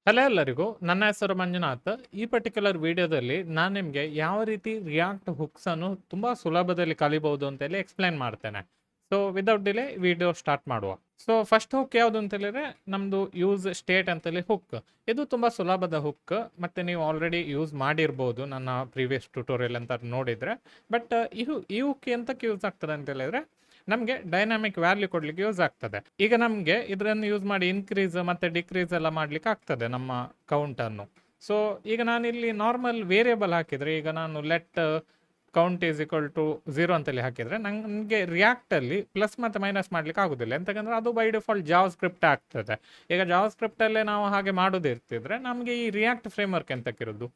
Hello ಎಲ್ಲರಿಗೂ, ನನ್ನ ಹೆಸರು ಮಂಜುನಾಥ್. ಈ ಪರ್ಟಿಕ್ಯುಲರ್ ವಿಡಿಯೋದಲ್ಲಿ ನಾನು ನಿಮಗೆ ಯಾವ ರೀತಿ ರಿಯಾಕ್ಟ್ ಹುಕ್ಸ್ ಅನ್ನು ತುಂಬಾ ಸುಲಭದಲ್ಲಿ ಕಲಿಬಹುದು ಅಂತೇಳಿ ಎಕ್ಸ್ಪ್ಲೈನ್ ಮಾಡ್ತೇನೆ. So without delay video start ಮಾಡುವ. ಸೊ ಫಸ್ಟ್ ಹುಕ್ ಯಾವುದು ಅಂತ ಹೇಳಿದ್ರೆ ನಮ್ದು ಯೂಸ್ ಸ್ಟೇಟ್ ಅಂತೇಳಿ ಹುಕ್. ಇದು ತುಂಬಾ ಸುಲಭದ ಹುಕ್, ಮತ್ತೆ ನೀವು ಆಲ್ರೆಡಿ ಯೂಸ್ ಮಾಡಿರ್ಬೋದು ನನ್ನ ಪ್ರೀವಿಯಸ್ ಟ್ಯುಟೋರಿಯಲ್ ಅಂತ ನೋಡಿದ್ರೆ. ಬಟ್ ಈ ಹುಕ್ ಎಂತಕ್ಕೆ ಯೂಸ್ ಆಗ್ತದೆ ಅಂತ ಹೇಳಿದ್ರೆ ನಮಗೆ ಡೈನಾಮಿಕ್ ವ್ಯಾಲ್ಯೂ ಕೊಡ್ಲಿಕ್ಕೆ ಯೂಸ್ ಆಗ್ತದೆ. ಈಗ ನಮಗೆ ಇದನ್ನು ಯೂಸ್ ಮಾಡಿ ಇನ್ಕ್ರೀಸ್ ಮತ್ತೆ ಡಿಕ್ರೀಸ್ ಎಲ್ಲ ಮಾಡ್ಲಿಕ್ಕೆ ಆಗ್ತದೆ ನಮ್ಮ ಕೌಂಟ್ ಅನ್ನು. ಸೊ ಈಗ ನಾನು ಇಲ್ಲಿ ನಾರ್ಮಲ್ ವೇರಿಯಬಲ್ ಹಾಕಿದ್ರೆ, ಈಗ ನಾನು let count is equal to 0 ಅಂತೇಳಿ ಹಾಕಿದ್ರೆ ನನಗೆ ರಿಯಾಕ್ಟ್ ಅಲ್ಲಿ ಪ್ಲಸ್ ಮತ್ತೆ ಮೈನಸ್ ಮಾಡ್ಲಿಕ್ಕೆ ಆಗುದಿಲ್ಲ. ಎಂತಕಂದ್ರೆ ಅದು ಬೈ ಡಿಫಾಲ್ಟ್ ಜಾವಾ ಸ್ಕ್ರಿಪ್ಟ್ ಆಗ್ತದೆ. ಈಗ ಜಾವಾ ಸ್ಕ್ರಿಪ್ಟ್ ಅಲ್ಲೇ ನಾವು ಹಾಗೆ ಮಾಡೋದಿರ್ತಿದ್ರೆ ನಮಗೆ ಈ ರಿಯಾಕ್ಟ್ ಫ್ರೇಮ್ವರ್ಕ್ ಎಂತಕ್ಕಿರೋದು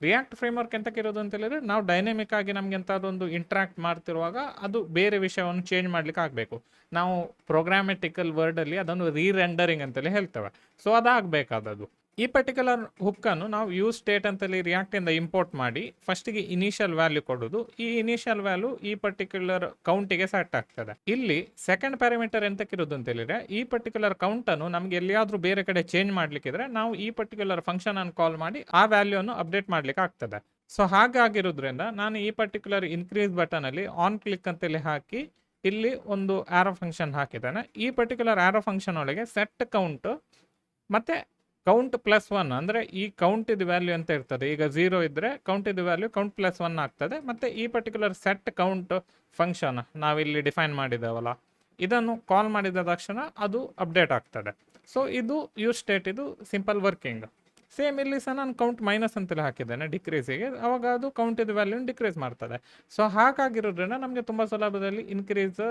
ರಿಯಾಕ್ಟ್ ಫ್ರೇಮ್ವರ್ಕ್ ಎಂತಕ್ಕಿರೋದು ಅಂತ ಹೇಳಿದ್ರೆ ನಾವು ಡೈನಾಮಿಕ್ ಆಗಿ ನಮ್ಗೆ ಎಂತಾದೊಂದು ಇಂಟ್ರಾಕ್ಟ್ ಮಾಡ್ತಿರುವಾಗ ಅದು ಬೇರೆ ವಿಷಯವನ್ನು ಚೇಂಜ್ ಮಾಡ್ಲಿಕ್ಕೆ ಆಗಬೇಕು. ನಾವು ಪ್ರೋಗ್ರಾಮೆಟಿಕಲ್ ವರ್ಡ್ ಅಲ್ಲಿ ಅದನ್ನು ರೀರೆಂಡರಿಂಗ್ ಅಂತೇಳಿ ಹೇಳ್ತೇವೆ. ಸೊ ಅದಾಗಬೇಕಾದದ್ದು. ಈ ಪರ್ಟಿಕ್ಯುಲರ್ ಹುಕ್ ಅನ್ನು ನಾವು ಯೂಸ್ ಸ್ಟೇಟ್ ಅಂತೇಳಿ ರಿಯಾಕ್ಟ್ ಇಂದ ಇಂಪೋರ್ಟ್ ಮಾಡಿ ಫಸ್ಟಿಗೆ ಇನಿಷಿಯಲ್ ವ್ಯಾಲ್ಯೂ ಕೊಡೋದು. ಈ ಇನಿಷಿಯಲ್ ವ್ಯಾಲ್ಯೂ ಈ ಪರ್ಟಿಕ್ಯುಲರ್ ಕೌಂಟಿಗೆ ಸೆಟ್ ಆಗ್ತದೆ. ಇಲ್ಲಿ ಸೆಕೆಂಡ್ ಪ್ಯಾರಾಮೀಟರ್ ಎಂತಕ್ಕಿರೋದು ಅಂತ ಹೇಳಿದ್ರೆ ಈ ಪರ್ಟಿಕ್ಯುಲರ್ ಕೌಂಟ್ ಅನ್ನು ನಮ್ಗೆ ಎಲ್ಲಿಯಾದ್ರೂ ಬೇರೆ ಕಡೆ ಚೇಂಜ್ ಮಾಡ್ಲಿಕ್ಕಿದ್ರೆ ನಾವು ಈ ಪರ್ಟಿಕ್ಯುಲರ್ ಫಂಕ್ಷನ್ ಅನ್ನು ಕಾಲ್ ಮಾಡಿ ಆ ವ್ಯಾಲ್ಯೂ ಅನ್ನು ಅಪ್ಡೇಟ್ ಮಾಡ್ಲಿಕ್ಕೆ ಆಗ್ತದೆ. ಸೊ ಹಾಗಾಗಿರೋದ್ರಿಂದ ನಾನು ಈ ಪರ್ಟಿಕ್ಯುಲರ್ ಇನ್ಕ್ರೀಸ್ ಬಟನ್ ಅಲ್ಲಿ ಆನ್ ಕ್ಲಿಕ್ ಅಂತೇಳಿ ಹಾಕಿ ಇಲ್ಲಿ ಒಂದು ಆರೋ ಫಂಕ್ಷನ್ ಹಾಕಿದ್ದಾನೆ. ಈ ಪರ್ಟಿಕ್ಯುಲರ್ ಆರೋ ಫಂಕ್ಷನ್ ಒಳಗೆ ಸೆಟ್ ಕೌಂಟ್ ಮತ್ತೆ ಕೌಂಟ್ ಪ್ಲಸ್ 1 ಅಂದ್ರೆ ಈ ಕೌಂಟ್ ಇದು ವ್ಯಾಲ್ಯೂ ಅಂತ ಇರ್ತದೆ. ಈಗ 0 ಇದ್ರೆ ಕೌಂಟ್ ಇದು ವ್ಯಾಲ್ಯೂ ಕೌಂಟ್ ಪ್ಲಸ್ 1 ಆಗ್ತದೆ. ಮತ್ತೆ ಈ ಪರ್ಟಿಕ್ಯುಲರ್ ಸೆಟ್ ಕೌಂಟ್ ಫಂಕ್ಷನ್ ನಾವಿಲ್ಲಿ ಡಿಫೈನ್ ಮಾಡಿದ್ದೇವಲ್ಲ, ಇದನ್ನು ಕಾಲ್ ಮಾಡಿದ ತಕ್ಷಣ ಅದು ಅಪ್ಡೇಟ್ ಆಗ್ತದೆ. ಸೊ ಇದು ಯೂಸ್ ಸ್ಟೇಟ್, ಇದು ಸಿಂಪಲ್ ವರ್ಕಿಂಗ್. ಸೇಮ್ ಇಲ್ಲಿ ಸಹ ನಾನು ಕೌಂಟ್ ಮೈನಸ್ ಅಂತೇಳಿ ಹಾಕಿದ್ದೇನೆ ಡಿಕ್ರೀಸಿಗೆ, ಅವಾಗ ಅದು ಕೌಂಟ್ ಇದು ವ್ಯಾಲ್ಯೂ ಡಿಕ್ರೀಸ್ ಮಾಡ್ತದೆ. ಸೊ ಹಾಗಾಗಿರೋದ್ರಿಂದ ನಮಗೆ ತುಂಬ ಸುಲಭದಲ್ಲಿ ಇನ್ಕ್ರೀಸ್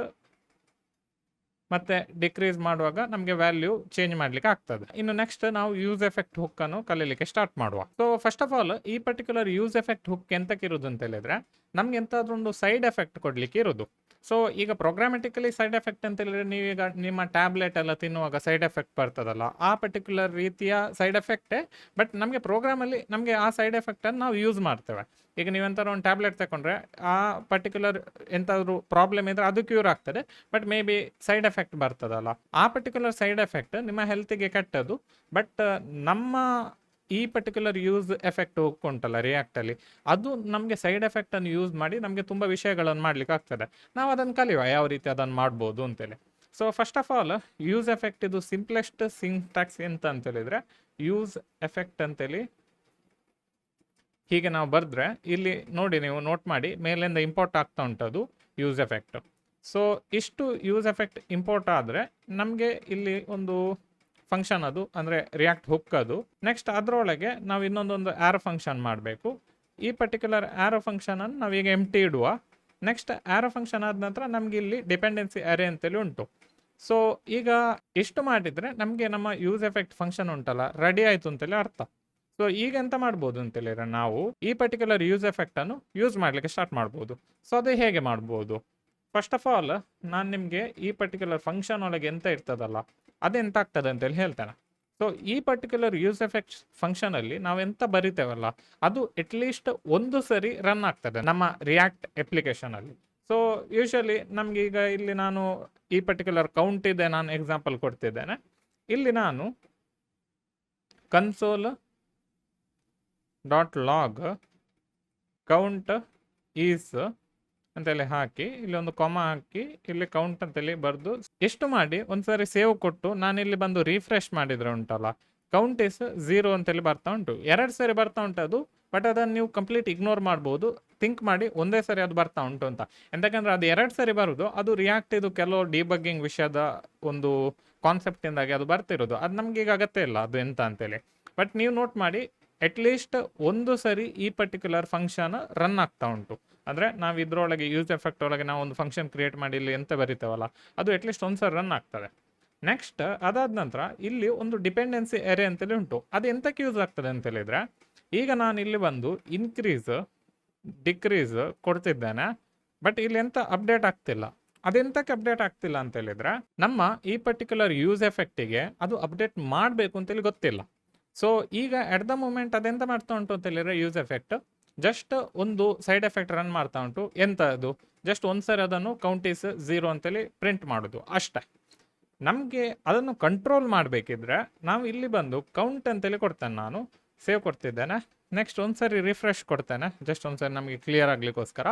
ಮತ್ತೆ ಡಿಕ್ರೀಸ್ ಮಾಡುವಾಗ ನಮಗೆ ವ್ಯಾಲ್ಯೂ ಚೇಂಜ್ ಮಾಡ್ಲಿಕ್ಕೆ ಆಗ್ತದೆ. ಇನ್ನು ನೆಕ್ಸ್ಟ್ ನಾವು ಯೂಸ್ ಎಫೆಕ್ಟ್ ಹುಕ್ ಅನ್ನು ಕಲೀಲಿಕ್ಕೆ ಸ್ಟಾರ್ಟ್ ಮಾಡುವ. ಸೊ ಫಸ್ಟ್ ಆಫ್ ಆಲ್ ಈ ಪರ್ಟಿಕ್ಯುಲರ್ ಯೂಸ್ ಎಫೆಕ್ಟ್ ಹುಕ್ ಎಂತಕ್ಕೆ ಇರೋದು ಅಂತ ಹೇಳಿದ್ರೆ ನಮ್ಗೆ ಎಂತಾದ್ರೂ ಒಂದು ಸೈಡ್ ಎಫೆಕ್ಟ್ ಕೊಡ್ಲಿಕ್ಕೆ ಇರೋದು. ಸೊ ಈಗ ಪ್ರೋಗ್ರಾಮೆಟಿಕಲಿ ಸೈಡ್ ಎಫೆಕ್ಟ್ ಅಂತ ಹೇಳಿದ್ರೆ ನೀವೀಗ ನಿಮ್ಮ ಟ್ಯಾಬ್ಲೆಟ್ ಎಲ್ಲ ತಿನ್ನುವಾಗ ಸೈಡ್ ಎಫೆಕ್ಟ್ ಬರ್ತದಲ್ಲ, ಆ ಪರ್ಟಿಕ್ಯುಲರ್ ರೀತಿಯ ಸೈಡ್ ಎಫೆಕ್ಟೇ. ಬಟ್ ನಮಗೆ ಪ್ರೋಗ್ರಾಮಲ್ಲಿ ನಮಗೆ ಆ ಸೈಡ್ ಎಫೆಕ್ಟನ್ನು ನಾವು ಯೂಸ್ ಮಾಡ್ತೇವೆ. ಈಗ ನೀವೆಂತಾದ್ರು ಒಂದು ಟ್ಯಾಬ್ಲೆಟ್ ತಗೊಂಡ್ರೆ ಆ ಪರ್ಟಿಕ್ಯುಲರ್ ಎಂತಾದ್ರು ಪ್ರಾಬ್ಲಮ್ ಇದ್ರೆ ಅದು ಕ್ಯೂರ್ ಆಗ್ತದೆ. But may be side effect ಬರ್ತದಲ್ಲ, ಆ ಪರ್ಟಿಕ್ಯುಲರ್ ಸೈಡ್ ಎಫೆಕ್ಟ್ ನಿಮ್ಮ ಹೆಲ್ತಿಗೆ ಕೆಟ್ಟದು. ಬಟ್ ನಮ್ಮ ಈ ಪರ್ಟಿಕ್ಯುಲರ್ ಯೂಸ್ ಎಫೆಕ್ಟ್ ಉಂಟಲ್ಲ ರಿಯಾಕ್ಟಲ್ಲಿ, ಅದು ನಮಗೆ ಸೈಡ್ ಎಫೆಕ್ಟನ್ನು ಯೂಸ್ ಮಾಡಿ ನಮಗೆ ತುಂಬ ವಿಷಯಗಳನ್ನು ಮಾಡ್ಲಿಕ್ಕೆ ಆಗ್ತದೆ. ನಾವು ಅದನ್ನು ಕಲಿಯುವ ಯಾವ ರೀತಿ ಅದನ್ನು ಮಾಡ್ಬೋದು ಅಂತೇಳಿ. So first of all use effect ಇದು ಸಿಂಪ್ಲೆಸ್ಟ್ ಸಿಂಟ್ಯಾಕ್ಸ್ ಎಂತ ಅಂತೇಳಿದ್ರೆ ಯೂಸ್ ಎಫೆಕ್ಟ್ ಅಂತೇಳಿ ಹೀಗೆ ನಾವು ಬರೆದ್ರೆ ಇಲ್ಲಿ ನೋಡಿ, ನೀವು ನೋಟ್ ಮಾಡಿ ಮೇಲಿಂದ ಇಂಪೋರ್ಟ್ ಆಗ್ತಾ ಉಂಟದು ಯೂಸ್ ಎಫೆಕ್ಟ್. ಸೊ ಇಷ್ಟು ಯೂಸ್ ಎಫೆಕ್ಟ್ ಇಂಪೋರ್ಟ್ ಆದರೆ ನಮಗೆ ಇಲ್ಲಿ ಒಂದು ಫಂಕ್ಷನ್ ಅದು ಅಂದರೆ ರಿಯಾಕ್ಟ್ ಹುಕ್ ಅದು. ನೆಕ್ಸ್ಟ್ ಅದರೊಳಗೆ ನಾವು ಇನ್ನೊಂದೊಂದು ಆರೋ ಫಂಕ್ಷನ್ ಮಾಡಬೇಕು. ಈ ಪರ್ಟಿಕ್ಯುಲರ್ ಆರೋ ಫಂಕ್ಷನ್ ಅನ್ನು ನಾವೀಗ ಎಂಟಿ ಇಡುವ. ನೆಕ್ಸ್ಟ್ ಆರೋ ಫಂಕ್ಷನ್ ಆದ ನಂತರ ನಮಗೆ ಇಲ್ಲಿ ಡಿಪೆಂಡೆನ್ಸಿ ಅರೇ ಅಂತೇಳಿ ಉಂಟು. ಸೊ ಈಗ ಇಷ್ಟು ಮಾಡಿದರೆ ನಮಗೆ ನಮ್ಮ ಯೂಸ್ ಎಫೆಕ್ಟ್ ಫಂಕ್ಷನ್ ಉಂಟಲ್ಲ ರೆಡಿ ಆಯಿತು ಅಂತೇಳಿ ಅರ್ಥ. ಸೊ ಈಗ ಎಂತ ಮಾಡ್ಬೋದು ಅಂತೇಳಿದ್ರೆ ನಾವು ಈ ಪರ್ಟಿಕ್ಯುಲರ್ ಯೂಸ್ ಎಫೆಕ್ಟ್ ಅನ್ನು ಯೂಸ್ ಮಾಡಲಿಕ್ಕೆ ಸ್ಟಾರ್ಟ್ ಮಾಡ್ಬೋದು. ಸೊ ಅದು ಹೇಗೆ ಮಾಡ್ಬೋದು? ಫಸ್ಟ್ ಆಫ್ ಆಲ್ ನಾನು ನಿಮಗೆ ಈ ಪರ್ಟಿಕ್ಯುಲರ್ ಫಂಕ್ಷನ್ ಒಳಗೆ ಎಂತ ಇರ್ತದಲ್ಲ ಅದೆಂತ ಆಗ್ತದೆ ಅಂತೇಳಿ ಹೇಳ್ತೇನೆ. ಸೊ ಈ ಪರ್ಟಿಕ್ಯುಲರ್ ಯೂಸ್ ಎಫೆಕ್ಟ್ ಫಂಕ್ಷನ್ ಅಲ್ಲಿ ನಾವು ಎಂತ ಬರಿತೇವಲ್ಲ ಅದು ಅಟ್ಲೀಸ್ಟ್ ಒಂದು ಸರಿ ರನ್ ಆಗ್ತದೆ ನಮ್ಮ ರಿಯಾಕ್ಟ್ ಅಪ್ಲಿಕೇಶನ್ ಅಲ್ಲಿ. ಸೊ ಯೂಶಲಿ ನಮ್ಗೆ ಈಗ ಇಲ್ಲಿ ನಾನು ಈ ಪರ್ಟಿಕ್ಯುಲರ್ ಕೌಂಟ್ ಇದೆ, ನಾನು ಎಕ್ಸಾಂಪಲ್ ಕೊಡ್ತಿದ್ದೇನೆ. ಇಲ್ಲಿ ನಾನು console dot log count is ಅಂತೇಳಿ ಹಾಕಿ ಇಲ್ಲಿ ಒಂದು ಕಾಮ ಹಾಕಿ ಇಲ್ಲಿ ಕೌಂಟ್ ಅಂತೇಳಿ ಬರೆದು ಎಷ್ಟು ಮಾಡಿ ಒಂದ್ಸರಿ ಸೇವ್ ಕೊಟ್ಟು ನಾನು ಇಲ್ಲಿ ಬಂದು ರಿಫ್ರೆಶ್ ಮಾಡಿದ್ರೆ ಉಂಟಲ್ಲ ಕೌಂಟ್ ಈಸ್ 0 ಅಂತೇಳಿ ಬರ್ತಾ ಉಂಟು. 2 ಸರಿ ಬರ್ತಾ ಉಂಟು ಅದು. ಬಟ್ ಅದನ್ನು ನೀವು ಕಂಪ್ಲೀಟ್ ಇಗ್ನೋರ್ ಮಾಡ್ಬೋದು. ಥಿಂಕ್ ಮಾಡಿ ಒಂದೇ ಸರಿ ಅದು ಬರ್ತಾ ಉಂಟು ಅಂತ. ಎಂತಕಂದ್ರೆ ಅದು 2 ಸರಿ ಬರುದು ಅದು ರಿಯಾಕ್ಟ್ ಇದು ಕೆಲವು ಡಿಬಗ್ಗಿಂಗ್ ವಿಷಯದ ಒಂದು ಕಾನ್ಸೆಪ್ಟಿಂದಾಗಿ ಅದು ಬರ್ತಿರೋದು. ಅದು ನಮ್ಗೆ ಈಗ ಅಗತ್ಯ ಇಲ್ಲ ಅದು ಎಂತ ಅಂತೇಳಿ. ಬಟ್ ನೀವು ನೋಟ್ ಮಾಡಿ ಅಟ್ಲೀಸ್ಟ್ ಒಂದು ಸರಿ ಈ ಪರ್ಟಿಕ್ಯುಲರ್ ಫಂಕ್ಷನ್ ರನ್ ಆಗ್ತಾ ಉಂಟು. ಅಂದರೆ ನಾವು ಇದರೊಳಗೆ ಯೂಸ್ ಎಫೆಕ್ಟ್ ಒಳಗೆ ನಾವು ಒಂದು ಫಂಕ್ಷನ್ ಕ್ರಿಯೇಟ್ ಮಾಡಿ ಇಲ್ಲಿ ಎಂತ ಬರಿತೇವಲ್ಲ ಅದು ಅಟ್ಲೀಸ್ಟ್ ಒಂದು ಸರಿ ರನ್ ಆಗ್ತದೆ. ನೆಕ್ಸ್ಟ್ ಅದಾದ ನಂತರ ಇಲ್ಲಿ ಒಂದು ಡಿಪೆಂಡೆನ್ಸಿ ಎರೆ ಅಂತೇಳಿ ಉಂಟು. ಅದು ಎಂತಕ್ಕೆ ಯೂಸ್ ಆಗ್ತದೆ ಅಂತ ಹೇಳಿದ್ರೆ ಈಗ ನಾನು ಇಲ್ಲಿ ಬಂದು ಇನ್ಕ್ರೀಸ್ ಡಿಕ್ರೀಸ್ ಕೊಡ್ತಿದ್ದೇನೆ. ಬಟ್ ಇಲ್ಲಿ ಎಂತ ಅಪ್ಡೇಟ್ ಆಗ್ತಿಲ್ಲ. ಅದೆಂತಕ್ಕೆ ಅಪ್ಡೇಟ್ ಆಗ್ತಿಲ್ಲ ಅಂತ ಹೇಳಿದ್ರೆ ನಮ್ಮ ಈ ಪರ್ಟಿಕ್ಯುಲರ್ ಯೂಸ್ ಎಫೆಕ್ಟಿಗೆ ಅದು ಅಪ್ಡೇಟ್ ಮಾಡಬೇಕು ಅಂತೇಳಿ ಗೊತ್ತಿಲ್ಲ. ಸೊ ಈಗ ಎಟ್ ದ ಮೂಮೆಂಟ್ ಅದೆಂತ ಮಾಡ್ತಾ ಉಂಟು ಅಂತ ಹೇಳಿದ್ರೆ ಯೂಸ್ ಎಫೆಕ್ಟ್ ಜಸ್ಟ್ ಒಂದು ಸೈಡ್ ಎಫೆಕ್ಟ್ ರನ್ ಮಾಡ್ತಾ ಉಂಟು. ಎಂತ ಅದು ಜಸ್ಟ್ ಒಂದ್ಸರಿ ಅದನ್ನು ಕೌಂಟ್ ಈಸ್ 0 ಅಂತೇಳಿ ಪ್ರಿಂಟ್ ಮಾಡೋದು ಅಷ್ಟೇ. ನಮಗೆ ಅದನ್ನು ಕಂಟ್ರೋಲ್ ಮಾಡಬೇಕಿದ್ರೆ ನಾವು ಇಲ್ಲಿ ಬಂದು ಕೌಂಟ್ ಅಂತೇಳಿ ಕೊಡ್ತೇನೆ. ನಾನು ಸೇವ್ ಕೊಡ್ತಿದ್ದೇನೆ. ನೆಕ್ಸ್ಟ್ ಒಂದ್ಸರಿ ರಿಫ್ರೆಶ್ ಕೊಡ್ತೇನೆ, ಜಸ್ಟ್ ಒಂದ್ಸರಿ ನಮಗೆ ಕ್ಲಿಯರ್ ಆಗಲಿಕ್ಕೋಸ್ಕರ.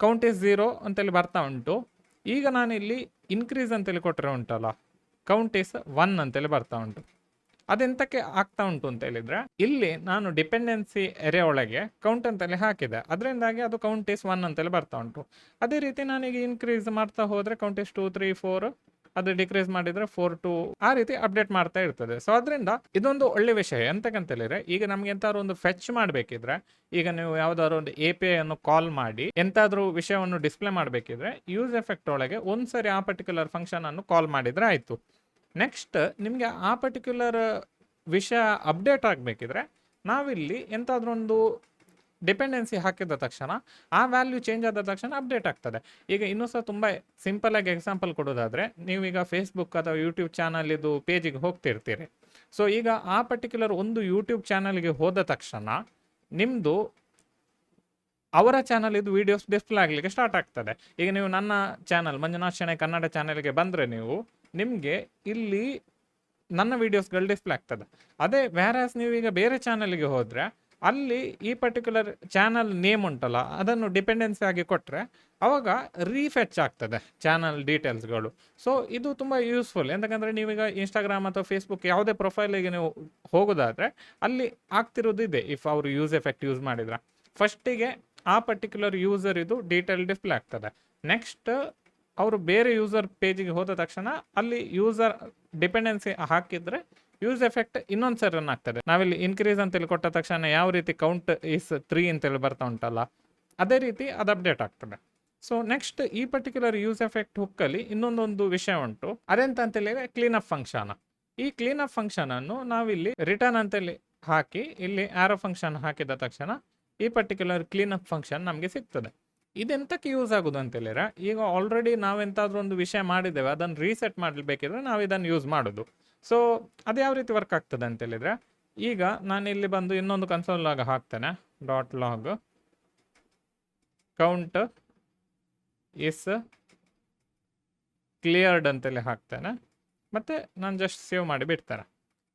ಕೌಂಟ್ ಇಸ್ 0 ಅಂತೇಳಿ ಬರ್ತಾ ಉಂಟು. ಈಗ ನಾನು ಇಲ್ಲಿ ಇನ್ಕ್ರೀಸ್ ಅಂತೇಳಿ ಕೊಟ್ಟರೆ ಉಂಟಲ್ಲ, ಕೌಂಟ್ ಇಸ್ 1 ಅಂತೇಳಿ ಬರ್ತಾ ಉಂಟು. ಅದೆಂತಕ್ಕೆ ಆಗ್ತಾ ಉಂಟು ಅಂತ ಹೇಳಿದ್ರೆ, ಇಲ್ಲಿ ನಾನು ಡಿಪೆಂಡೆನ್ಸಿ ಎರೆ ಒಳಗೆ ಕೌಂಟ್ ಅಂತೇಳಿ ಹಾಕಿದೆ, ಅದರಿಂದಾಗಿ ಅದು ಕೌಂಟ್ ಇಸ್ 1 ಅಂತೇಳಿ ಬರ್ತಾ ಉಂಟು. ಅದೇ ರೀತಿ ನಾನೀಗ ಇನ್ಕ್ರೀಸ್ ಮಾಡ್ತಾ ಹೋದ್ರೆ ಕೌಂಟ್ ಇಸ್ 2 3 4, ಅದು ಡಿಕ್ರೀಸ್ ಮಾಡಿದ್ರೆ 4 2, ಆ ರೀತಿ ಅಪ್ಡೇಟ್ ಮಾಡ್ತಾ ಇರ್ತದೆ. ಸೊ ಅದರಿಂದ ಇದೊಂದು ಒಳ್ಳೆ ವಿಷಯ. ಎಂತಕ್ಕಂತ ಹೇಳಿದ್ರೆ, ಈಗ ನಮ್ಗೆ ಎಂತಾದ್ರು ಒಂದು ಫೆಚ್ ಮಾಡಬೇಕಿದ್ರೆ, ಈಗ ನೀವು ಯಾವ್ದಾದ್ರು ಒಂದು API ಅನ್ನು ಕಾಲ್ ಮಾಡಿ ಎಂತಾದ್ರೂ ವಿಷಯವನ್ನು ಡಿಸ್ಪ್ಲೇ ಮಾಡಬೇಕಿದ್ರೆ ಯೂಸ್ ಎಫೆಕ್ಟ್ ಒಳಗೆ ಒಂದ್ಸರಿ ಆ ಪರ್ಟಿಕ್ಯುಲರ್ ಫಂಕ್ಷನ್ ಅನ್ನು ಕಾಲ್ ಮಾಡಿದ್ರೆ ಆಯ್ತು. ನೆಕ್ಸ್ಟ್ ನಿಮಗೆ ಆ ಪರ್ಟಿಕ್ಯುಲರ್ ವಿಷಯ ಅಪ್ಡೇಟ್ ಆಗಬೇಕಿದ್ರೆ ನಾವಿಲ್ಲಿ ಎಂತಾದ್ರೂ ಒಂದು ಡಿಪೆಂಡೆನ್ಸಿ ಹಾಕಿದ ತಕ್ಷಣ ಆ ವ್ಯಾಲ್ಯೂ ಚೇಂಜ್ ಆದ ತಕ್ಷಣ ಅಪ್ಡೇಟ್ ಆಗ್ತದೆ. ಈಗ ಇನ್ನೂ ಸಹ ತುಂಬ ಸಿಂಪಲ್ ಆಗಿ ಎಕ್ಸಾಂಪಲ್ ಕೊಡೋದಾದರೆ, ನೀವೀಗ ಫೇಸ್ಬುಕ್ ಅಥವಾ ಯೂಟ್ಯೂಬ್ ಚಾನಲ್ ಇದು ಪೇಜಿಗೆ ಹೋಗ್ತಿರ್ತೀರಿ. ಸೊ ಈಗ ಆ ಪರ್ಟಿಕ್ಯುಲರ್ ಒಂದು ಯೂಟ್ಯೂಬ್ ಚಾನಲ್ಗೆ ಹೋದ ತಕ್ಷಣ ನಿಮ್ಮದು ಅವರ ಚಾನಲ್ ಇದು ವೀಡಿಯೋಸ್ ಡಿಸ್ಪ್ಲೇ ಆಗಲಿಕ್ಕೆ ಸ್ಟಾರ್ಟ್ ಆಗ್ತದೆ. ಈಗ ನೀವು ನನ್ನ ಚಾನಲ್ ಮಂಜುನಾಥ್ ಶೆಣೈ ಕನ್ನಡ ಚಾನಲ್ಗೆ ಬಂದರೆ ನಿಮಗೆ ಇಲ್ಲಿ ನನ್ನ ವೀಡಿಯೋಸ್ಗಳು ಡಿಸ್ಪ್ಲೇ ಆಗ್ತದೆ. ಅದೇ ವ್ಯಾರಾಸ್ ನೀವೀಗ ಬೇರೆ ಚಾನಲ್ಗೆ ಹೋದರೆ ಅಲ್ಲಿ ಈ ಪರ್ಟಿಕ್ಯುಲರ್ ಚಾನಲ್ ನೇಮ್ ಉಂಟಲ್ಲ, ಅದನ್ನು ಡಿಪೆಂಡೆನ್ಸಿ ಆಗಿ ಕೊಟ್ಟರೆ ಅವಾಗ ರೀಫೆಚ್ ಆಗ್ತದೆ ಚಾನಲ್ ಡೀಟೇಲ್ಸ್ಗಳು. ಸೊ ಇದು ತುಂಬ ಯೂಸ್ಫುಲ್. ಎಂತಕ್ಕಂದರೆ ನೀವೀಗ ಇನ್ಸ್ಟಾಗ್ರಾಮ್ ಅಥವಾ ಫೇಸ್ಬುಕ್ ಯಾವುದೇ ಪ್ರೊಫೈಲಿಗೆ ನೀವು ಹೋಗೋದಾದರೆ ಅಲ್ಲಿ ಆಗ್ತಿರೋದು ಇದೆ. ಇಫ್ ಅವರು ಯೂಸ್ ಎಫೆಕ್ಟ್ ಯೂಸ್ ಮಾಡಿದ್ರೆ ಫಸ್ಟಿಗೆ ಆ ಪರ್ಟಿಕ್ಯುಲರ್ ಯೂಸರ್ ಇದು ಡೀಟೇಲ್ ಡಿಸ್ಪ್ಲೇ ಆಗ್ತದೆ. ನೆಕ್ಸ್ಟ್ ಅವರು ಬೇರೆ ಯೂಸರ್ ಪೇಜಿಗೆ ಹೋದ ತಕ್ಷಣ ಅಲ್ಲಿ ಯೂಸರ್ ಡಿಪೆಂಡೆನ್ಸಿ ಹಾಕಿದರೆ ಯೂಸ್ ಎಫೆಕ್ಟ್ ಇನ್ನೊಂದು ಸರಿ ರನ್ ಆಗ್ತದೆ. ನಾವಿಲ್ಲಿ ಇನ್ಕ್ರೀಸ್ ಅಂತೇಳಿ ಕೊಟ್ಟ ತಕ್ಷಣ ಯಾವ ರೀತಿ ಕೌಂಟ್ ಇಸ್ 3 ಅಂತೇಳಿ ಬರ್ತಾ ಉಂಟಲ್ಲ, ಅದೇ ರೀತಿ ಅದು ಅಪ್ಡೇಟ್ ಆಗ್ತದೆ. ಸೊ ನೆಕ್ಸ್ಟ್ ಈ ಪರ್ಟಿಕ್ಯುಲರ್ ಯೂಸ್ ಎಫೆಕ್ಟ್ ಹುಕ್ಕಲ್ಲಿ ಇನ್ನೊಂದೊಂದು ವಿಷಯ ಉಂಟು. ಅದೆಂತ ಅಂತೇಳಿದ್ರೆ ಕ್ಲೀನಪ್ ಫಂಕ್ಷನ್. ಈ ಕ್ಲೀನಪ್ ಫಂಕ್ಷನ್ ಅನ್ನು ನಾವಿಲ್ಲಿ ರಿಟರ್ನ್ ಅಂತೇಳಿ ಹಾಕಿ ಇಲ್ಲಿ ಆರೋ ಫಂಕ್ಷನ್ ಹಾಕಿದ ತಕ್ಷಣ ಈ ಪರ್ಟಿಕ್ಯುಲರ್ ಕ್ಲೀನಪ್ ಫಂಕ್ಷನ್ ನಮಗೆ ಸಿಗ್ತದೆ. ಇದೆಂತಕ್ಕೆ ಯೂಸ್ ಆಗೋದು ಅಂತೇಳಿದ್ರೆ, ಈಗ ಆಲ್ರೆಡಿ ನಾವೆಂತಾದ್ರೂ ಒಂದು ವಿಷಯ ಮಾಡಿದ್ದೇವೆ, ಅದನ್ನು ರೀಸೆಟ್ ಮಾಡಬೇಕಿದ್ರೆ ನಾವು ಇದನ್ನು ಯೂಸ್ ಮಾಡೋದು. ಸೊ ಅದು ಯಾವ ರೀತಿ ವರ್ಕ್ ಆಗ್ತದೆ ಅಂತೇಳಿದ್ರೆ, ಈಗ ನಾನು ಇಲ್ಲಿ ಬಂದು ಇನ್ನೊಂದು ಕನ್ಸೋಲ್ ಲಾಗ್ ಹಾಕ್ತೇನೆ, .log ಕೌಂಟ್ ಇಸ್ ಕ್ಲಿಯರ್ಡ್ ಅಂತೇಳಿ ಹಾಕ್ತೇನೆ. ಮತ್ತು ನಾನು ಜಸ್ಟ್ ಸೇವ್ ಮಾಡಿ ಬಿಡ್ತೇನೆ.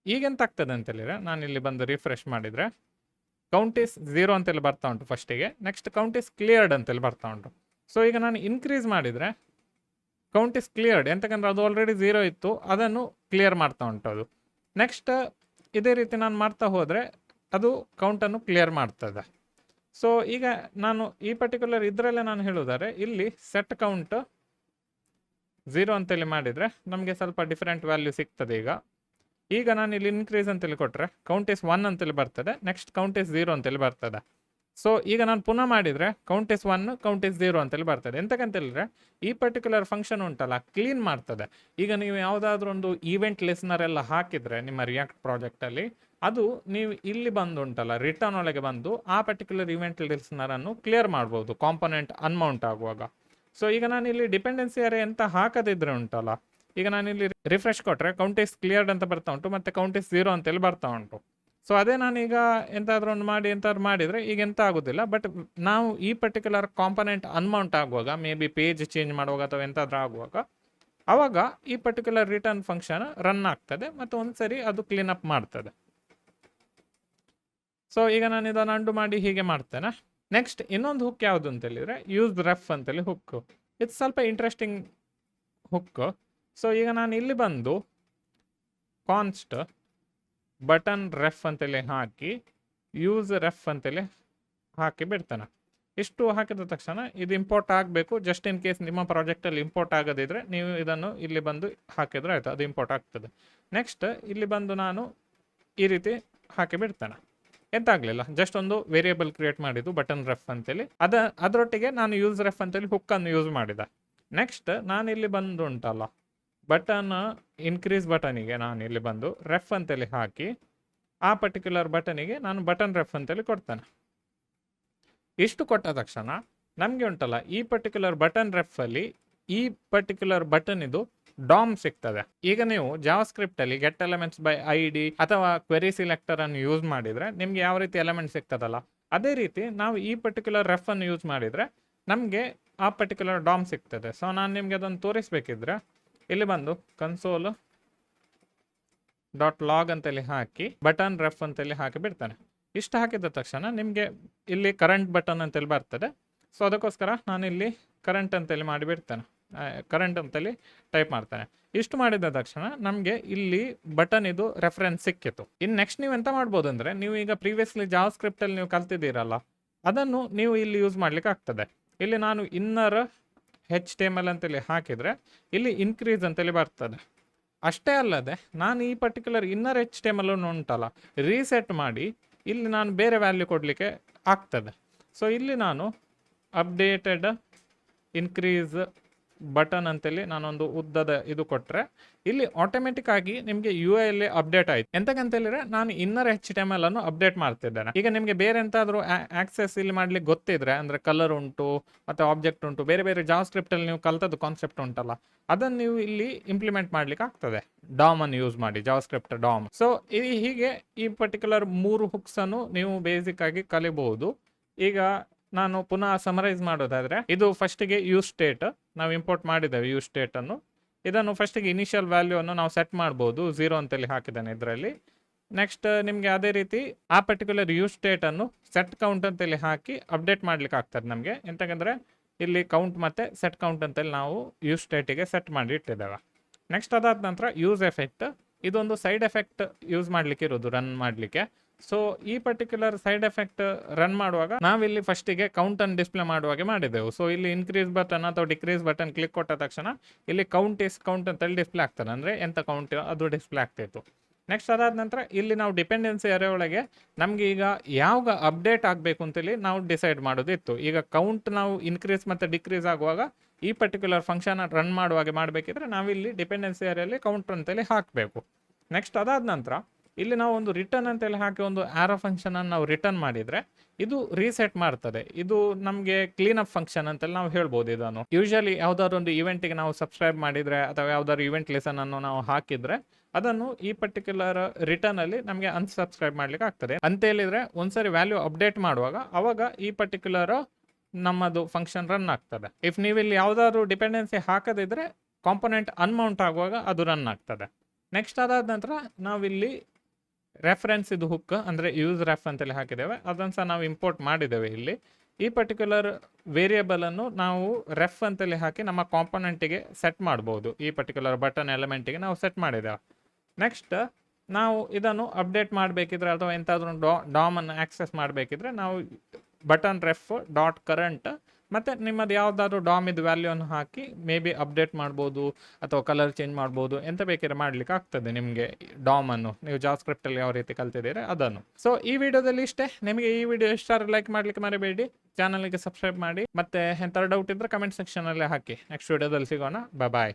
ಈಗ ಎಂತ ಆಗ್ತದೆ ಅಂತೇಳಿದ್ರೆ, ನಾನು ಇಲ್ಲಿ ಬಂದು ರಿಫ್ರೆಶ್ ಮಾಡಿದರೆ ಕೌಂಟ್ ಇಸ್ 0 ಅಂತೇಳಿ ಬರ್ತಾ ಉಂಟು ಫಸ್ಟಿಗೆ. ನೆಕ್ಸ್ಟ್ ಕೌಂಟ್ ಇಸ್ ಕ್ಲಿಯರ್ಡ್ ಅಂತೇಳಿ ಬರ್ತಾ ಉಂಟು. ಸೊ ಈಗ ನಾನು ಇನ್ಕ್ರೀಸ್ ಮಾಡಿದರೆ ಕೌಂಟ್ ಇಸ್ ಕ್ಲಿಯರ್ಡ್, ಎಂತಕ್ಕಂದ್ರೆ ಅದು ಆಲ್ರೆಡಿ 0 ಇತ್ತು, ಅದನ್ನು ಕ್ಲಿಯರ್ ಮಾಡ್ತಾ ಉಂಟು ಅದು. ನೆಕ್ಸ್ಟ್ ಇದೇ ರೀತಿ ನಾನು ಮಾಡ್ತಾ ಹೋದರೆ ಅದು ಕೌಂಟನ್ನು ಕ್ಲಿಯರ್ ಮಾಡ್ತದೆ. ಸೊ ಈಗ ನಾನು ಈ ಪರ್ಟಿಕ್ಯುಲರ್ ಇದರಲ್ಲೇ ನಾನು ಹೇಳೋದಾದ್ರೆ, ಇಲ್ಲಿ ಸೆಟ್ ಕೌಂಟ್ 0 ಅಂತೇಳಿ ಮಾಡಿದರೆ ನಮಗೆ ಸ್ವಲ್ಪ ಡಿಫ್ರೆಂಟ್ ವ್ಯಾಲ್ಯೂ ಸಿಗ್ತದೆ. ಈಗ ನಾನು ಇಲ್ಲಿ ಇನ್ಕ್ರೀಸ್ ಅಂತೇಳಿ ಕೊಟ್ಟರೆ ಕೌಂಟ್ ಇಸ್ 1 ಅಂತೇಳಿ ಬರ್ತದೆ, ನೆಕ್ಸ್ಟ್ ಕೌಂಟ್ ಇಸ್ 0 ಅಂತೇಳಿ ಬರ್ತದೆ. ಸೊ ಈಗ ನಾನು ಪುನಃ ಮಾಡಿದರೆ ಕೌಂಟ್ ಇಸ್ 1 ಕೌಂಟ್ ಇಸ್ 0 ಅಂತೇಳಿ ಬರ್ತದೆ. ಎಂತಕ್ಕಂತೇಳಿದ್ರೆ ಈ ಪರ್ಟಿಕ್ಯುಲರ್ ಫಂಕ್ಷನ್ ಉಂಟಲ್ಲ, ಕ್ಲೀನ್ ಮಾಡ್ತದೆ. ಈಗ ನೀವು ಯಾವುದಾದ್ರೂ ಒಂದು ಈವೆಂಟ್ ಲಿಸ್ನರ್ ಎಲ್ಲ ಹಾಕಿದರೆ ನಿಮ್ಮ ರಿಯಾಕ್ಟ್ ಪ್ರಾಜೆಕ್ಟಲ್ಲಿ, ಅದು ನೀವು ಇಲ್ಲಿ ಬಂದು ಉಂಟಲ್ಲ ರಿಟರ್ನ್ ಒಳಗೆ ಬಂದು ಆ ಪರ್ಟಿಕ್ಯುಲರ್ ಈವೆಂಟ್ ಲಿಸ್ನರನ್ನು ಕ್ಲಿಯರ್ ಮಾಡ್ಬೋದು ಕಾಂಪೊನೆಂಟ್ ಅನ್ಮೌಂಟ್ ಆಗುವಾಗ. ಸೊ ಈಗ ನಾನು ಇಲ್ಲಿ ಡಿಪೆಂಡೆನ್ಸಿ ಅರೆ ಎಂತ ಹಾಕದಿದ್ರೆ ಉಂಟಲ್ಲ, ಈಗ ನಾನಿಲ್ಲಿ ರಿಫ್ರೆಶ್ ಕೊಟ್ಟರೆ ಕೌಂಟ್ ಇಸ್ ಕ್ಲಿಯರ್ಡ್ ಅಂತ ಬರ್ತಾ ಉಂಟು, ಮತ್ತು ಕೌಂಟ್ ಇಸ್ 0 ಅಂತೇಳಿ ಬರ್ತಾ ಉಂಟು. ಸೊ ಅದೇ ನಾನೀಗ ಎಂತಾದ್ರೂ ಒಂದು ಎಂತಾದ್ರು ಮಾಡಿದರೆ ಈಗ ಎಂತ ಆಗೋದಿಲ್ಲ. ಬಟ್ ನಾವು ಈ ಪರ್ಟಿಕ್ಯುಲರ್ ಕಾಂಪೊನೆಂಟ್ ಅನ್ಮೌಂಟ್ ಆಗುವಾಗ, ಮೇ ಬಿ ಪೇಜ್ ಚೇಂಜ್ ಮಾಡುವಾಗ ಅಥವಾ ಎಂತಾದ್ರೂ ಆಗುವಾಗ, ಆವಾಗ ಈ ಪರ್ಟಿಕ್ಯುಲರ್ ರಿಟರ್ನ್ ಫಂಕ್ಷನ್ ರನ್ ಆಗ್ತದೆ ಮತ್ತು ಒಂದ್ಸರಿ ಅದು ಕ್ಲೀನಪ್ ಮಾಡ್ತದೆ. ಸೊ ಈಗ ನಾನು ಇದನ್ನು ಅಂಡು ಮಾಡಿ ಹೀಗೆ ಮಾಡ್ತೇನೆ. ನೆಕ್ಸ್ಟ್ ಇನ್ನೊಂದು ಹುಕ್ ಯಾವುದು ಅಂತೇಳಿದರೆ ಯೂಸ್ ರೆಫ್ ಅಂತೇಳಿ ಹುಕ್. ಇದು ಸ್ವಲ್ಪ ಇಂಟ್ರೆಸ್ಟಿಂಗ್ ಹುಕ್. ಸೊ ಈಗ ನಾನು ಇಲ್ಲಿ ಬಂದು ಕಾನ್ಸ್ಟ್ ಬಟನ್ ರೆಫ್ ಅಂತೇಳಿ ಹಾಕಿ ಯೂಸ್ ರೆಫ್ ಅಂತೇಳಿ ಹಾಕಿ ಬಿಡ್ತೇನೆ. ಇಷ್ಟು ಹಾಕಿದ ತಕ್ಷಣ ಇದು ಇಂಪೋರ್ಟ್ ಆಗಬೇಕು. ಜಸ್ಟ್ ಇನ್ ಕೇಸ್ ನಿಮ್ಮ ಪ್ರಾಜೆಕ್ಟಲ್ಲಿ ಇಂಪೋರ್ಟ್ ಆಗೋದಿದ್ರೆ ನೀವು ಇದನ್ನು ಇಲ್ಲಿ ಬಂದು ಹಾಕಿದ್ರೆ ಆಯಿತು, ಅದು ಇಂಪೋರ್ಟ್ ಆಗ್ತದೆ. ನೆಕ್ಸ್ಟ್ ಇಲ್ಲಿ ಬಂದು ನಾನು ಈ ರೀತಿ ಹಾಕಿ ಬಿಡ್ತೇನೆ. ಎಂತ ಆಗಲಿಲ್ಲ, ಜಸ್ಟ್ ಒಂದು ವೇರಿಯೇಬಲ್ ಕ್ರಿಯೇಟ್ ಮಾಡಿದ್ದು ಬಟನ್ ರೆಫ್ ಅಂತೇಳಿ. ಅದರೊಟ್ಟಿಗೆ ನಾನು ಯೂಸ್ ರೆಫ್ ಅಂತೇಳಿ ಹುಕ್ಕನ್ನು ಯೂಸ್ ಮಾಡಿದೆ. ನೆಕ್ಸ್ಟ್ ನಾನು ಇಲ್ಲಿ ಬಂದು ಉಂಟಲ್ಲ ಬಟನ್ ಇನ್ಕ್ರೀಸ್ ಬಟನಿಗೆ ನಾನು ಇಲ್ಲಿ ಬಂದು ರೆಫ್ ಅಂತೇಳಿ ಹಾಕಿ ಆ ಪರ್ಟಿಕ್ಯುಲರ್ ಬಟನಿಗೆ ನಾನು ಬಟನ್ ರೆಫ್ ಅಂತೇಳಿ ಕೊಡ್ತೇನೆ. ಇಷ್ಟು ಕೊಟ್ಟ ತಕ್ಷಣ ನಮಗೆ ಉಂಟಲ್ಲ ಈ ಪರ್ಟಿಕ್ಯುಲರ್ ಬಟನ್ ರೆಫಲ್ಲಿ ಈ ಪರ್ಟಿಕ್ಯುಲರ್ ಬಟನ್ ಇದು ಡಾಮ್ ಸಿಗ್ತದೆ. ಈಗ ನೀವು ಜಾವಾಸ್ಕ್ರಿಪ್ಟಲ್ಲಿ ಗೆಟ್ ಎಲಿಮೆಂಟ್ಸ್ ಬೈ ID ಅಥವಾ ಕ್ವೆರಿ ಸಿಲೆಕ್ಟರ್ ಅನ್ನು ಯೂಸ್ ಮಾಡಿದರೆ ನಿಮ್ಗೆ ಯಾವ ರೀತಿ ಎಲಿಮೆಂಟ್ ಸಿಗ್ತದಲ್ಲ, ಅದೇ ರೀತಿ ನಾವು ಈ ಪರ್ಟಿಕ್ಯುಲರ್ ರೆಫ್ ಅನ್ನು ಯೂಸ್ ಮಾಡಿದರೆ ನಮಗೆ ಆ ಪರ್ಟಿಕ್ಯುಲರ್ ಡಾಮ್ ಸಿಗ್ತದೆ. ಸೊ ನಾನು ನಿಮಗೆ ಅದನ್ನು ತೋರಿಸ್ಬೇಕಿದ್ರೆ ಇಲ್ಲಿ ಬಂದು ಕನ್ಸೋಲ್ ಡಾಟ್ ಲಾಗ್ ಅಂತೇಳಿ ಹಾಕಿ ಬಟನ್ ರೆಫ್ ಅಂತೇಳಿ ಹಾಕಿ ಬಿಡ್ತಾನೆ. ಇಷ್ಟು ಹಾಕಿದ ತಕ್ಷಣ ನಿಮಗೆ ಇಲ್ಲಿ ಕರೆಂಟ್ ಬಟನ್ ಅಂತೇಳಿ ಬರ್ತದೆ. ಸೊ ಅದಕ್ಕೋಸ್ಕರ ನಾನು ಇಲ್ಲಿ ಕರೆಂಟ್ ಅಂತೇಳಿ ಮಾಡಿಬಿಡ್ತೇನೆ, ಕರೆಂಟ್ ಅಂತೇಳಿ ಟೈಪ್ ಮಾಡ್ತಾನೆ. ಇಷ್ಟು ಮಾಡಿದ ತಕ್ಷಣ ನಮಗೆ ಇಲ್ಲಿ ಬಟನ್ ಇದು ರೆಫರೆನ್ಸ್ ಸಿಕ್ಕಿತ್ತು. ಇನ್ನು ನೆಕ್ಸ್ಟ್ ನೀವು ಎಂತ ಮಾಡ್ಬೋದು ಅಂದರೆ, ನೀವು ಈಗ ಪ್ರೀವಿಯಸ್ಲಿ ಜಾವಾ ಸ್ಕ್ರಿಪ್ಟಲ್ಲಿ ನೀವು ಕಲ್ತಿದ್ದೀರಲ್ಲ, ಅದನ್ನು ನೀವು ಇಲ್ಲಿ ಯೂಸ್ ಮಾಡ್ಲಿಕ್ಕೆ ಆಗ್ತದೆ. ಇಲ್ಲಿ ನಾನು ಇನ್ನರ್ HTML ಅಂತೇಳಿ ಹಾಕಿದರೆ ಇಲ್ಲಿ ಇನ್ಕ್ರೀಸ್ ಅಂತೇಳಿ ಬರ್ತದೆ. ಅಷ್ಟೇ ಅಲ್ಲದೆ ನಾನು ಈ ಪರ್ಟಿಕ್ಯುಲರ್ ಇನ್ನರ್ HTML ಉಂಟಲ್ಲ, ರೀಸೆಟ್ ಮಾಡಿ ಇಲ್ಲಿ ನಾನು ಬೇರೆ ವ್ಯಾಲ್ಯೂ ಕೊಡಲಿಕ್ಕೆ ಆಗ್ತದೆ. ಸೊ ಇಲ್ಲಿ ನಾನು ಅಪ್ಡೇಟೆಡ್ ಇನ್ಕ್ರೀಸ್ ಬಟನ್ ಅಂತೇಳಿ ನಾನೊಂದು ಉದ್ದದ ಇದು ಕೊಟ್ಟರೆ ಇಲ್ಲಿ ಆಟೋಮೆಟಿಕ್ ಆಗಿ ನಿಮಗೆ UI ಅಪ್ಡೇಟ್ ಆಯ್ತು. ಎಂತಕ್ಕಂತೇಳಿದ್ರೆ ನಾನು ಇನ್ನರ್ HTML ಅನ್ನು ಅಪ್ಡೇಟ್ ಮಾಡ್ತಿದ್ದೇನೆ. ಈಗ ನಿಮಗೆ ಬೇರೆ ಎಂತಾದರೂ ಆಕ್ಸೆಸ್ ಇಲ್ಲಿ ಮಾಡ್ಲಿಕ್ಕೆ ಗೊತ್ತಿದ್ರೆ, ಅಂದರೆ ಕಲರ್ ಉಂಟು ಮತ್ತು ಆಬ್ಜೆಕ್ಟ್ ಉಂಟು, ಬೇರೆ ಬೇರೆ ಜಾವಾ ಸ್ಕ್ರಿಪ್ಟಲ್ಲಿ ನೀವು ಕಲ್ತದ್ದು ಕಾನ್ಸೆಪ್ಟ್ ಉಂಟಲ್ಲ, ಅದನ್ನು ನೀವು ಇಲ್ಲಿ ಇಂಪ್ಲಿಮೆಂಟ್ ಮಾಡ್ಲಿಕ್ಕೆ ಆಗ್ತದೆ ಡಾಮ್ ಅನ್ನು ಯೂಸ್ ಮಾಡಿ, ಜಾವಾ ಸ್ಕ್ರಿಪ್ಟ್ ಡಾಮ್. ಸೊ ಹೀಗೆ ಈ ಪರ್ಟಿಕ್ಯುಲರ್ 3 ಹುಕ್ಸ್ ಅನ್ನು ನೀವು ಬೇಸಿಕ್ ಆಗಿ ಕಲಿಬಹುದು. ಈಗ ನಾನು ಪುನಃ ಸಮರೈಸ್ ಮಾಡೋದಾದ್ರೆ, ಇದು ಫಸ್ಟಿಗೆ ಯೂಸ್ ಸ್ಟೇಟ್ ನಾವು ಇಂಪೋರ್ಟ್ ಮಾಡಿದ್ದೇವೆ. ಯೂಸ್ ಸ್ಟೇಟ್ ಅನ್ನು ಇದನ್ನು ಫಸ್ಟಿಗೆ ಇನಿಷಿಯಲ್ ವ್ಯಾಲ್ಯೂ ಅನ್ನು ನಾವು ಸೆಟ್ ಮಾಡ್ಬೋದು, 0 ಅಂತೇಳಿ ಹಾಕಿದ್ದೇನೆ ಇದರಲ್ಲಿ. ನೆಕ್ಸ್ಟ್ ನಿಮಗೆ ಅದೇ ರೀತಿ ಆ ಪರ್ಟಿಕ್ಯುಲರ್ ಯೂಸ್ ಸ್ಟೇಟ್ ಅನ್ನು ಸೆಟ್ ಕೌಂಟ್ ಅಂತೇಳಿ ಹಾಕಿ ಅಪ್ಡೇಟ್ ಮಾಡ್ಲಿಕ್ಕೆ ಆಗ್ತದೆ ನಮಗೆ. ಎಂತಂದ್ರೆ ಇಲ್ಲಿ ಕೌಂಟ್ ಮತ್ತೆ ಸೆಟ್ ಕೌಂಟ್ ಅಂತೇಳಿ ನಾವು ಯೂಸ್ ಸ್ಟೇಟಿಗೆ ಸೆಟ್ ಮಾಡಿ ಇಟ್ಟಿದ್ದೇವೆ. ನೆಕ್ಸ್ಟ್ ಅದಾದ ನಂತರ ಯೂಸ್ ಎಫೆಕ್ಟ್, ಇದೊಂದು ಸೈಡ್ ಎಫೆಕ್ಟ್ ಯೂಸ್ ಮಾಡ್ಲಿಕ್ಕೆ ಇರೋದು ರನ್ ಮಾಡಲಿಕ್ಕೆ. ಸೊ ಈ ಪರ್ಟಿಕ್ಯುಲರ್ ಸೈಡ್ ಎಫೆಕ್ಟ್ ರನ್ ಮಾಡುವಾಗ ನಾವಿಲ್ಲಿ ಫಸ್ಟಿಗೆ ಕೌಂಟ್ ಅನ್ನು ಡಿಸ್ಪ್ಲೇ ಮಾಡುವಾಗೆ ಮಾಡಿದೆವು. ಸೊ ಇಲ್ಲಿ ಇನ್ಕ್ರೀಸ್ ಬಟನ್ ಅಥವಾ ಡಿಕ್ರೀಸ್ ಬಟನ್ ಕ್ಲಿಕ್ ಕೊಟ್ಟ ತಕ್ಷಣ ಇಲ್ಲಿ ಕೌಂಟ್ ಅಂತೇಳಿ ಡಿಸ್ಪ್ಲೇ ಆಗ್ತದೆ, ಅಂದರೆ ಎಂತ ಕೌಂಟ್ ಅದು ಡಿಸ್ಪ್ಲೇ ಆಗ್ತಾಯಿತ್ತು. ನೆಕ್ಸ್ಟ್ ಅದಾದ ನಂತರ ಇಲ್ಲಿ ನಾವು ಡಿಪೆಂಡೆನ್ಸಿ ಅರೇ ಒಳಗೆ ನಮಗೆ ಈಗ ಯಾವಾಗ ಅಪ್ಡೇಟ್ ಆಗಬೇಕು ಅಂತೇಳಿ ನಾವು ಡಿಸೈಡ್ ಮಾಡೋದಿತ್ತು. ಈಗ ಕೌಂಟ್ ನಾವು ಇನ್ಕ್ರೀಸ್ ಮತ್ತು ಡಿಕ್ರೀಸ್ ಆಗುವಾಗ ಈ ಪರ್ಟಿಕ್ಯುಲರ್ ಫಂಕ್ಷನ್ ರನ್ ಮಾಡುವಾಗೆ ಮಾಡಬೇಕಿದ್ರೆ ನಾವಿಲ್ಲಿ ಡಿಪೆಂಡೆನ್ಸಿ ಅರೇಯಲ್ಲಿ ಕೌಂಟ್ ಅಂತೇಳಿ ಹಾಕಬೇಕು. ನೆಕ್ಸ್ಟ್ ಅದಾದ ನಂತರ ಇಲ್ಲಿ ನಾವು ಒಂದು ರಿಟರ್ನ್ ಅಂತೇಳಿ ಹಾಕಿ ಒಂದು ಆರೋ ಫಂಕ್ಷನ್ ಅನ್ನು ನಾವು ರಿಟರ್ನ್ ಮಾಡಿದರೆ ಇದು ರೀಸೆಟ್ ಮಾಡ್ತದೆ. ಇದು ನಮಗೆ ಕ್ಲೀನಪ್ ಫಂಕ್ಷನ್ ಅಂತೇಳಿ ನಾವು ಹೇಳ್ಬೋದು. ಇದನ್ನು ಯೂಶಲಿ ಯಾವುದಾದ್ರು ಒಂದು ಇವೆಂಟಿಗೆ ನಾವು ಸಬ್ಸ್ಕ್ರೈಬ್ ಮಾಡಿದರೆ ಅಥವಾ ಯಾವುದಾದ್ರು ಇವೆಂಟ್ ಲೆಸನ್ ಅನ್ನು ನಾವು ಹಾಕಿದರೆ ಅದನ್ನು ಈ ಪರ್ಟಿಕ್ಯುಲರ್ ರಿಟರ್ನ್ ಅಲ್ಲಿ ನಮಗೆ ಅನ್ಸಬ್ಸ್ಕ್ರೈಬ್ ಮಾಡ್ಲಿಕ್ಕೆ ಆಗ್ತದೆ. ಅಂತ ಹೇಳಿದ್ರೆ ಒಂದ್ಸರಿ ವ್ಯಾಲ್ಯೂ ಅಪ್ಡೇಟ್ ಮಾಡುವಾಗ ಅವಾಗ ಈ ಪರ್ಟಿಕ್ಯುಲರ್ ನಮ್ಮದು ಫಂಕ್ಷನ್ ರನ್ ಆಗ್ತದೆ. ಇಫ್ ನೀವು ಇಲ್ಲಿ ಯಾವುದಾದ್ರು ಡಿಪೆಂಡೆನ್ಸಿ ಹಾಕದಿದ್ರೆ ಕಾಂಪೊನೆಂಟ್ ಅನ್ಮೌಂಟ್ ಆಗುವಾಗ ಅದು ರನ್ ಆಗ್ತದೆ. ನೆಕ್ಸ್ಟ್ ಅದಾದ ನಂತರ ನಾವಿಲ್ಲಿ ರೆಫರೆನ್ಸ್ ಇದು ಹುಕ್ ಅಂದರೆ ಯೂಸ್ ರೆಫ್ ಅಂತೇಳಿ ಹಾಕಿದ್ದೇವೆ, ಅದನ್ನು ಸಹ ನಾವು ಇಂಪೋರ್ಟ್ ಮಾಡಿದ್ದೇವೆ. ಇಲ್ಲಿ ಈ ಪರ್ಟಿಕ್ಯುಲರ್ ವೇರಿಯೇಬಲ್ ಅನ್ನು ನಾವು ರೆಫ್ ಅಂತೇಳಿ ಹಾಕಿ ನಮ್ಮ ಕಾಂಪೊನೆಂಟಿಗೆ ಸೆಟ್ ಮಾಡ್ಬೋದು. ಈ ಪರ್ಟಿಕ್ಯುಲರ್ ಬಟನ್ ಎಲಿಮೆಂಟಿಗೆ ನಾವು ಸೆಟ್ ಮಾಡಿದ್ದೇವೆ. ನೆಕ್ಸ್ಟ್ ನಾವು ಇದನ್ನು ಅಪ್ಡೇಟ್ ಮಾಡಬೇಕಿದ್ರೆ ಅಥವಾ ಎಂತಾದ್ರೂ ಡಾಮ್ ಅನ್ನು ಆಕ್ಸೆಸ್ ಮಾಡಬೇಕಿದ್ರೆ ನಾವು ಬಟನ್ ರೆಫ್ ಡಾಟ್ ಕರೆಂಟ್ ಮತ್ತು ನಿಮ್ಮದು ಯಾವುದಾದ್ರು ಡಾಮ್ ಇದು ವ್ಯಾಲ್ಯೂವನ್ನು ಹಾಕಿ ಮೇ ಬಿ ಅಪ್ಡೇಟ್ ಮಾಡ್ಬೋದು ಅಥವಾ ಕಲರ್ ಚೇಂಜ್ ಮಾಡ್ಬೋದು, ಎಂತ ಬೇಕಾದ್ರೆ ಮಾಡ್ಲಿಕ್ಕೆ ಆಗ್ತದೆ ನಿಮಗೆ ಡಾಮ್ ಅನ್ನು. ನೀವು ಜಾವಾ ಸ್ಕ್ರಿಪ್ಟಲ್ಲಿ ಯಾವ ರೀತಿ ಕಲ್ತಿದ್ದೀರಿ ಅದನ್ನು. ಸೊ ಈ ವಿಡಿಯೋದಲ್ಲಿ ಇಷ್ಟೇ. ನಿಮಗೆ ಈ ವಿಡಿಯೋ ಇಷ್ಟ ಲೈಕ್ ಮಾಡ್ಲಿಕ್ಕೆ ಮರಿಬೇಡಿ, ಚಾನಲ್ಗೆ ಸಬ್ಸ್ಕ್ರೈಬ್ ಮಾಡಿ, ಮತ್ತೆ ಎಂಥ ಡೌಟ್ ಇದ್ರೆ ಕಮೆಂಟ್ ಸೆಕ್ಷನಲ್ಲಿ ಹಾಕಿ. ನೆಕ್ಸ್ಟ್ ವಿಡಿಯೋದಲ್ಲಿ ಸಿಗೋಣ. ಬಾಯ್.